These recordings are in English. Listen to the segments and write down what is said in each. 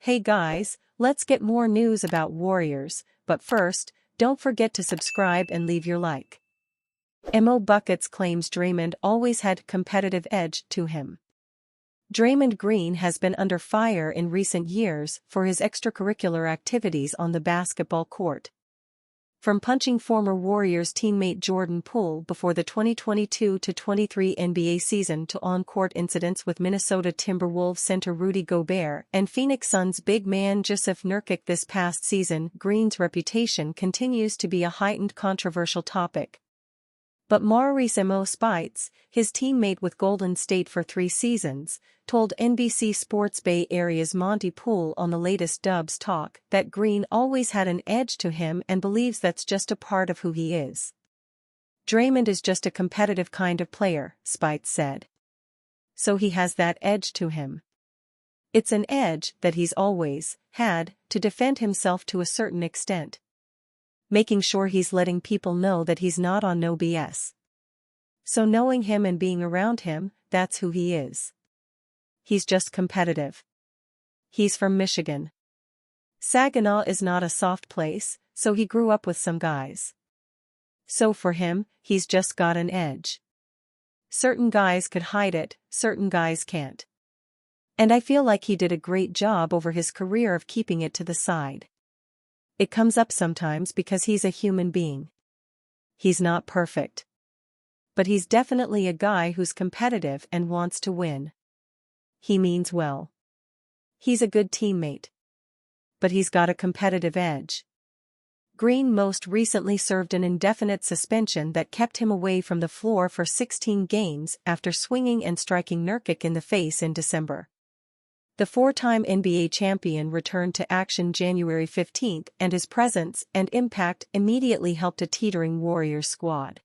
Hey guys, let's get more news about Warriors, but first, don't forget to subscribe and leave your like. Mo Buckets claims Draymond always had competitive edge to him. Draymond Green has been under fire in recent years for his extracurricular activities on the basketball court. From punching former Warriors teammate Jordan Poole before the 2022-23 NBA season to on-court incidents with Minnesota Timberwolves center Rudy Gobert and Phoenix Suns big man Jusuf Nurkic this past season, Green's reputation continues to be a heightened controversial topic. But Maurice Mo Spites, his teammate with Golden State for 3 seasons, told NBC Sports Bay Area's Monty Poole on the latest Dubs Talk that Green always had an edge to him and believes that's just a part of who he is. Draymond is just a competitive kind of player, Spites said. So he has that edge to him. It's an edge that he's always had to defend himself to a certain extent, making sure he's letting people know that he's not on no BS. So knowing him and being around him, that's who he is. He's just competitive. He's from Michigan. Saginaw is not a soft place, so he grew up with some guys. So for him, he's just got an edge. Certain guys could hide it, certain guys can't. And I feel like he did a great job over his career of keeping it to the side. It comes up sometimes because he's a human being. He's not perfect. But he's definitely a guy who's competitive and wants to win. He means well. He's a good teammate. But he's got a competitive edge. Green most recently served an indefinite suspension that kept him away from the floor for 16 games after swinging and striking Nurkic in the face in December. The 4-time NBA champion returned to action January 15 and his presence and impact immediately helped a teetering Warriors squad.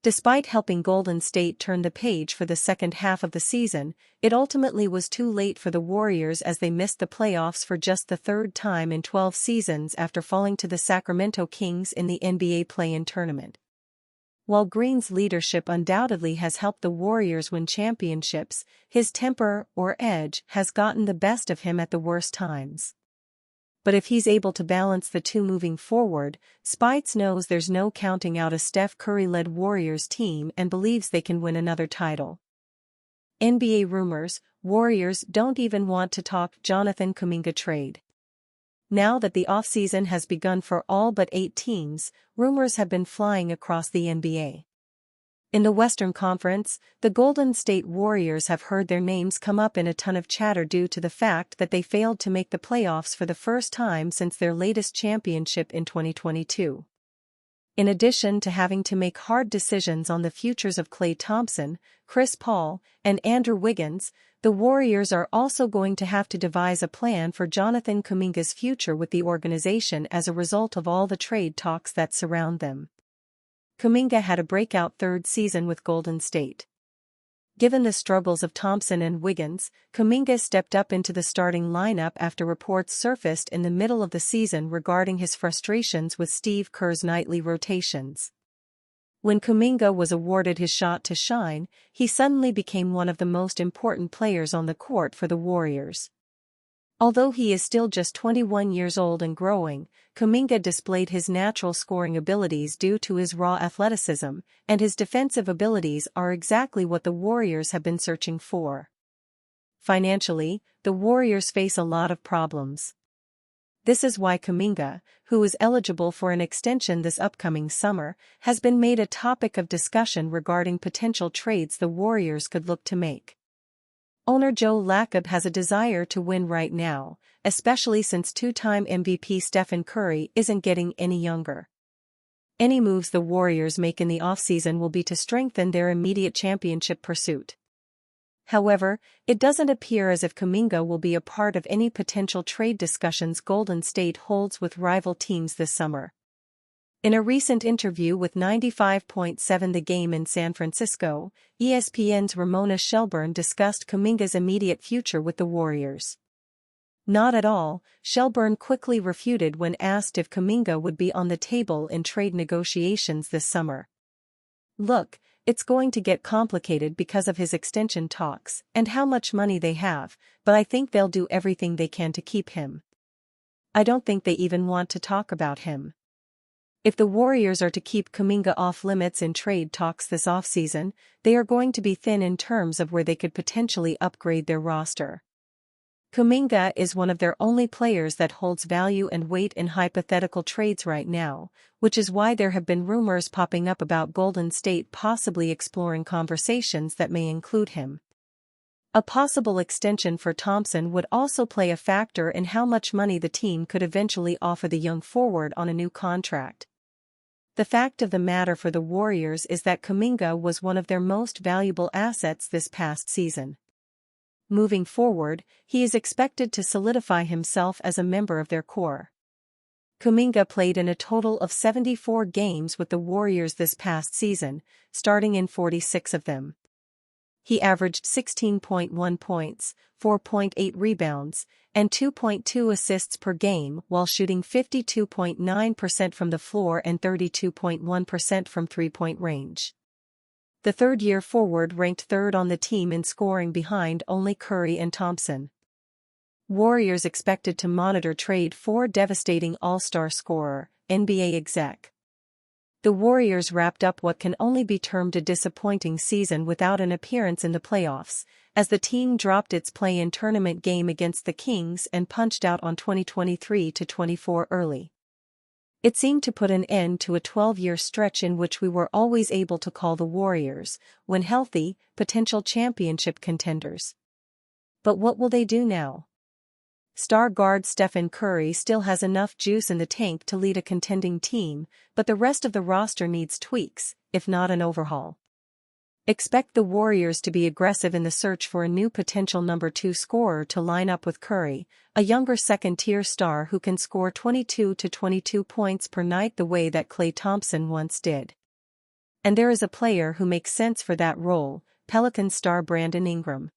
Despite helping Golden State turn the page for the second half of the season, it ultimately was too late for the Warriors as they missed the playoffs for just the 3rd time in 12 seasons after falling to the Sacramento Kings in the NBA play-in tournament. While Green's leadership undoubtedly has helped the Warriors win championships, his temper or edge has gotten the best of him at the worst times. But if he's able to balance the two moving forward, Spites knows there's no counting out a Steph Curry-led Warriors team and believes they can win another title. NBA rumors: Warriors don't even want to talk Jonathan Kuminga trade. Now that the offseason has begun for all but 8 teams, rumors have been flying across the NBA. In the Western Conference, the Golden State Warriors have heard their names come up in a ton of chatter due to the fact that they failed to make the playoffs for the first time since their latest championship in 2022. In addition to having to make hard decisions on the futures of Klay Thompson, Chris Paul, and Andrew Wiggins, the Warriors are also going to have to devise a plan for Jonathan Kuminga's future with the organization as a result of all the trade talks that surround them. Kuminga had a breakout 3rd season with Golden State. Given the struggles of Thompson and Wiggins, Kuminga stepped up into the starting lineup after reports surfaced in the middle of the season regarding his frustrations with Steve Kerr's nightly rotations. When Kuminga was awarded his shot to shine, he suddenly became one of the most important players on the court for the Warriors. Although he is still just 21 years old and growing, Kuminga displayed his natural scoring abilities due to his raw athleticism, and his defensive abilities are exactly what the Warriors have been searching for. Financially, the Warriors face a lot of problems. This is why Kuminga, who is eligible for an extension this upcoming summer, has been made a topic of discussion regarding potential trades the Warriors could look to make. Owner Joe Lacob has a desire to win right now, especially since 2-time MVP Stephen Curry isn't getting any younger. Any moves the Warriors make in the offseason will be to strengthen their immediate championship pursuit. However, it doesn't appear as if Kuminga will be a part of any potential trade discussions Golden State holds with rival teams this summer. In a recent interview with 95.7 The Game in San Francisco, ESPN's Ramona Shelburne discussed Kuminga's immediate future with the Warriors. Not at all, Shelburne quickly refuted when asked if Kuminga would be on the table in trade negotiations this summer. Look, It's going to get complicated because of his extension talks and how much money they have, but I think they'll do everything they can to keep him. I don't think they even want to talk about him. If the Warriors are to keep Kuminga off limits in trade talks this offseason, they are going to be thin in terms of where they could potentially upgrade their roster. Kuminga is one of their only players that holds value and weight in hypothetical trades right now, which is why there have been rumors popping up about Golden State possibly exploring conversations that may include him. A possible extension for Thompson would also play a factor in how much money the team could eventually offer the young forward on a new contract. The fact of the matter for the Warriors is that Kuminga was one of their most valuable assets this past season. Moving forward, he is expected to solidify himself as a member of their core. Kuminga played in a total of 74 games with the Warriors this past season, starting in 46 of them. He averaged 16.1 points, 4.8 rebounds, and 2.2 assists per game while shooting 52.9% from the floor and 32.1% from three-point range. The third-year forward ranked third on the team in scoring behind only Curry and Thompson. Warriors expected to monitor trade for devastating all-star scorer, NBA exec. The Warriors wrapped up what can only be termed a disappointing season without an appearance in the playoffs, as the team dropped its play-in tournament game against the Kings and punched out on 2023-24 early. It seemed to put an end to a 12-year stretch in which we were always able to call the Warriors, when healthy, potential championship contenders. But what will they do now? Star guard Stephen Curry still has enough juice in the tank to lead a contending team, but the rest of the roster needs tweaks, if not an overhaul. Expect the Warriors to be aggressive in the search for a new potential number 2 scorer to line up with Curry, a younger second-tier star who can score 22 to 22 points per night the way that Klay Thompson once did. And there is a player who makes sense for that role, Pelicans star Brandon Ingram.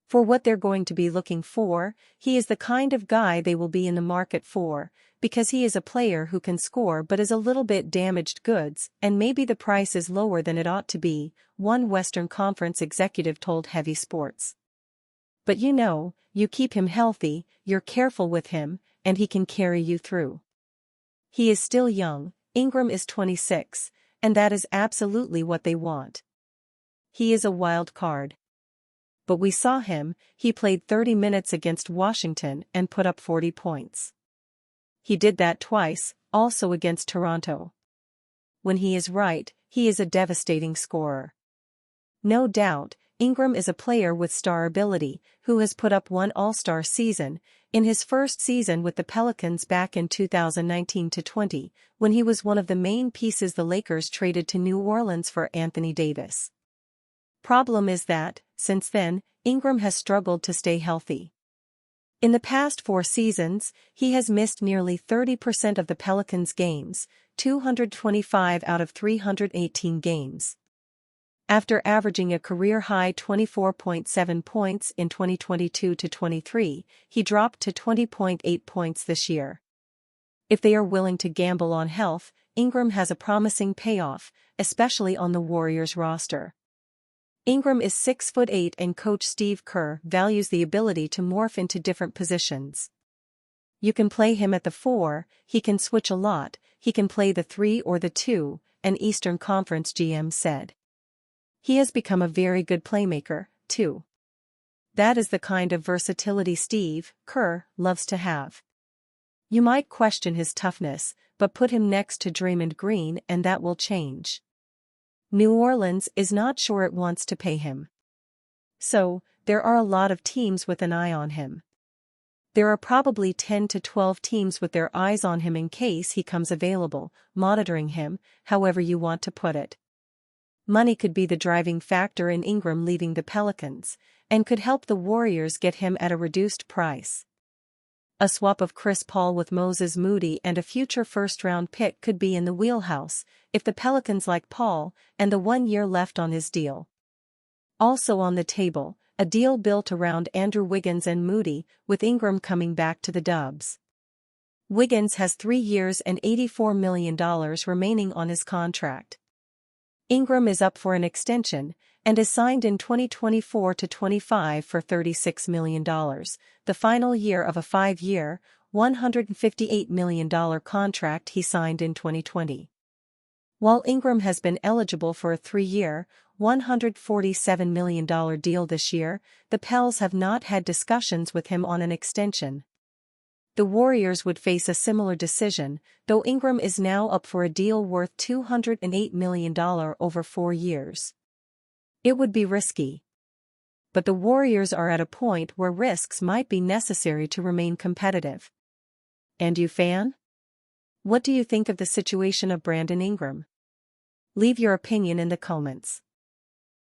For what they're going to be looking for, he is the kind of guy they will be in the market for, because he is a player who can score but is a little bit damaged goods, and maybe the price is lower than it ought to be, one Western Conference executive told Heavy Sports. But you keep him healthy, you're careful with him, and he can carry you through. He is still young, Ingram is 26, and that is absolutely what they want. He is a wild card. But we saw him, he played 30 minutes against Washington and put up 40 points. He did that twice, also against Toronto. When he is right, he is a devastating scorer. No doubt, Ingram is a player with star ability, who has put up one All-Star season, in his first season with the Pelicans back in 2019-20, when he was one of the main pieces the Lakers traded to New Orleans for Anthony Davis. Problem is that, since then, Ingram has struggled to stay healthy. In the past 4 seasons, he has missed nearly 30% of the Pelicans' games, 225 out of 318 games. After averaging a career-high 24.7 points in 2022-23, he dropped to 20.8 points this year. If they are willing to gamble on health, Ingram has a promising payoff, especially on the Warriors roster. Ingram is 6'8" and coach Steve Kerr values the ability to morph into different positions. You can play him at the 4, he can switch a lot, he can play the 3 or the 2, an Eastern Conference GM said. He has become a very good playmaker, too. That is the kind of versatility Steve Kerr loves to have. You might question his toughness, but put him next to Draymond Green and that will change. New Orleans is not sure it wants to pay him. So, there are a lot of teams with an eye on him. There are probably 10 to 12 teams with their eyes on him in case he comes available, monitoring him, however you want to put it. Money could be the driving factor in Ingram leaving the Pelicans, and could help the Warriors get him at a reduced price. A swap of Chris Paul with Moses Moody and a future first-round pick could be in the wheelhouse, if the Pelicans like Paul, and the 1 year left on his deal. Also on the table, a deal built around Andrew Wiggins and Moody, with Ingram coming back to the Dubs. Wiggins has 3 years and $84 million remaining on his contract. Ingram is up for an extension and is signed in 2024 to 25 for $36 million, the final year of a 5-year, $158 million contract he signed in 2020. While Ingram has been eligible for a 3-year, $147 million deal this year, the Pels have not had discussions with him on an extension. The Warriors would face a similar decision, though Ingram is now up for a deal worth $208 million over 4 years. It would be risky. But the Warriors are at a point where risks might be necessary to remain competitive. And you, fan? What do you think of the situation of Brandon Ingram? Leave your opinion in the comments.